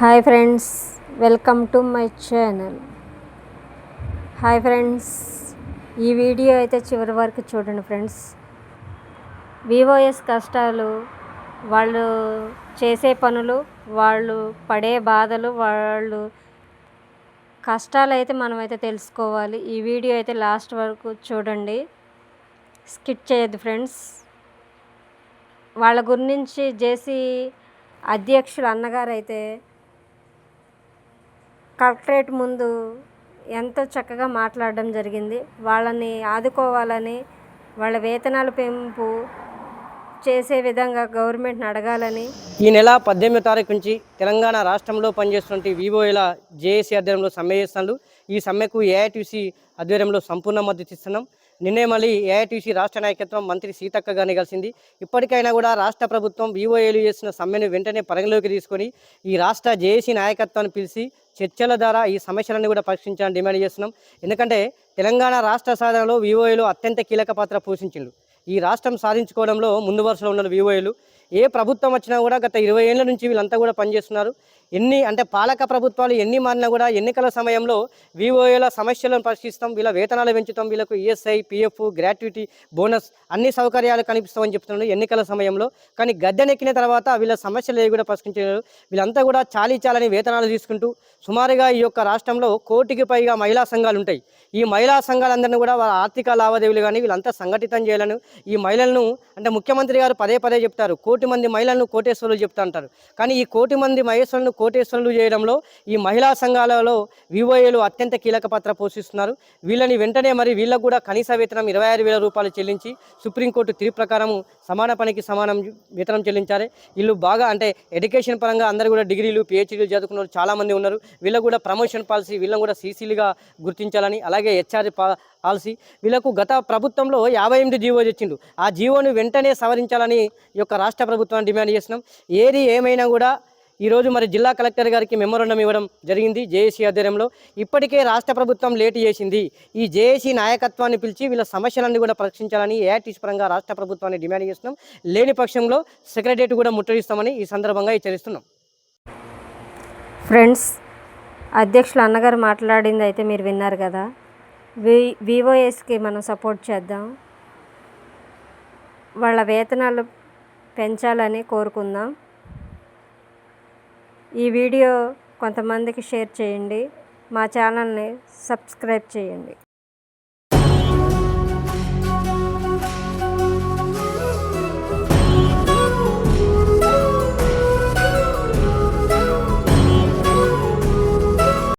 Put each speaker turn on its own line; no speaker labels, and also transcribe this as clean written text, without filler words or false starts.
Hi friends, welcome to my channel. Hi friends, ఈ video అయితే చివరి వరకు చూడండి ఫ్రెండ్స్. వివోఎస్ కష్టాలు, వాళ్ళు చేసే పనులు, వాళ్ళు పడే బాధలు, వాళ్ళు కష్టాలు అయితే మనమైతే తెలుసుకోవాలి. ఈ వీడియో అయితే లాస్ట్ వరకు చూడండి, స్కిప్ చేయొద్దు ఫ్రెండ్స్. వాళ్ళ గురించి జేసీ అధ్యక్షులు అన్నగారు అయితే కలెక్టరేట్ ముందు ఎంతో చక్కగా మాట్లాడడం జరిగింది. వాళ్ళని ఆదుకోవాలని, వాళ్ళ వేతనాల పెంపు చేసే విధంగా గవర్నమెంట్ని అడగాలని.
ఈ నెల 18వ తారీఖు నుంచి తెలంగాణ రాష్ట్రంలో పనిచేస్తున్న వివోఏల జేఏసీ ఆధ్వర్యంలో సమ్మె చేస్తున్నారు. ఈ సమ్మెకు ఏఐటీసీ ఆధ్వర్యంలో సంపూర్ణ మద్దతు ఇస్తున్నాం. నిన్నే మళ్ళీ ఏఐటీసీ రాష్ట్ర నాయకత్వం మంత్రి సీతక్క గారిని కలిసింది. ఇప్పటికైనా కూడా రాష్ట్ర ప్రభుత్వం వివోఏలు చేసిన సమ్మెను వెంటనే పరిగణలోకి తీసుకొని ఈ రాష్ట్ర జేఏసీ నాయకత్వాన్ని పిలిచి చర్చల ద్వారా ఈ సమస్యలన్నీ కూడా పరిష్కరించాలని డిమాండ్ చేస్తున్నాం. ఎందుకంటే తెలంగాణ రాష్ట్ర సాధనలో వివోఏలు అత్యంత కీలక పాత్ర పోషించిండు. ఈ రాష్ట్రం సాధించుకోవడంలో ముందు వరుసలో ఉన్న వివోఏలు ఏ ప్రభుత్వం వచ్చినా కూడా గత 20 ఏళ్ల నుంచి వీళ్ళంతా కూడా పనిచేస్తున్నారు. పాలక ప్రభుత్వాలు ఎన్ని మారినా కూడా ఎన్నికల సమయంలో వివోఏల సమస్యలను పరిశీలిస్తాం, వీళ్ళ వేతనాలు పెంచుతాం, వీళ్ళకు ఈఎస్ఐ, పిఎఫ్, గ్రాట్యుటీ, బోనస్ అన్ని సౌకర్యాలు కనిపిస్తామని చెప్తున్నారు ఎన్నికల సమయంలో. కానీ గద్దెనెక్కిన తర్వాత వీళ్ళ సమస్యలు ఏవి కూడా పరిష్కరించారు. వీళ్ళంతా కూడా చాలని వేతనాలు తీసుకుంటూ సుమారుగా ఈ యొక్క రాష్ట్రంలో 1 కోటికి పైగా మహిళా సంఘాలు ఉంటాయి. ఈ మహిళా సంఘాలందరినీ కూడా వాళ్ళ ఆర్థిక లావాదేవీలు కానీ వీళ్ళంతా సంఘటితం చేయాలని, ఈ మహిళలను అంటే ముఖ్యమంత్రి గారు పదే చెప్తారు, 1 కోటి మంది మహిళలను కోటేశ్వరులు చెప్తా అంటారు. కానీ ఈ 1 కోటి మంది మహేశ్వరులను కోటేశ్వరులు చేయడంలో ఈ మహిళా సంఘాలలో వివోఏలు అత్యంత కీలక పాత్ర పోషిస్తున్నారు. వీళ్ళని వెంటనే వీళ్ళకు కూడా కనీస వేతనం 26,000 రూపాయలు చెల్లించి సుప్రీంకోర్టు తీర్పు ప్రకారం సమాన పనికి సమానం వేతనం చెల్లించాలి. వీళ్ళు బాగా అంటే ఎడ్యుకేషన్ పరంగా అందరూ కూడా డిగ్రీలు, పిహెచ్డీలు చదువుకున్న వాళ్ళు చాలామంది ఉన్నారు. వీళ్ళకు కూడా ప్రమోషన్ పాలసీ, వీళ్ళని కూడా సీసీలుగా గుర్తించాలని, అలాగే హెచ్ఆర్ పాలసీ. వీళ్ళకు గత ప్రభుత్వంలో 58 జీవో తెచ్చిండు. ఆ జీవోను వెంటనే సవరించాలని ఈ యొక్క రాష్ట్ర ప్రభుత్వాన్ని డిమాండ్ చేస్తున్నాం. ఏది ఏమైనా కూడా ఈరోజు జిల్లా కలెక్టర్ గారికి మెమోరాండం ఇవ్వడం జరిగింది జేఏసీ ఆధ్వర్యంలో. ఇప్పటికే రాష్ట్ర ప్రభుత్వం లేటు చేసింది. ఈ జేఏసీ నాయకత్వాన్ని పిలిచి వీళ్ళ సమస్యలన్నీ కూడా పరిష్కరించాలని ఏఐటీసీ పరంగా రాష్ట్ర ప్రభుత్వాన్ని డిమాండ్ చేస్తున్నాం. లేని పక్షంలో సెక్రటరియట్ కూడా ముట్టడిస్తామని ఈ సందర్భంగా హెచ్చరిస్తున్నాం.
ఫ్రెండ్స్, అధ్యక్షులు అన్నగారు మాట్లాడింది అయితే మీరు విన్నారు కదా. వివోఎస్కి మనం సపోర్ట్ చేద్దాం, వాళ్ళ వేతనాలు పెంచాలని కోరుకుందాం. ఈ వీడియో కొంతమందికి షేర్ చేయండి, మా ఛానల్ని సబ్స్క్రైబ్ చేయండి.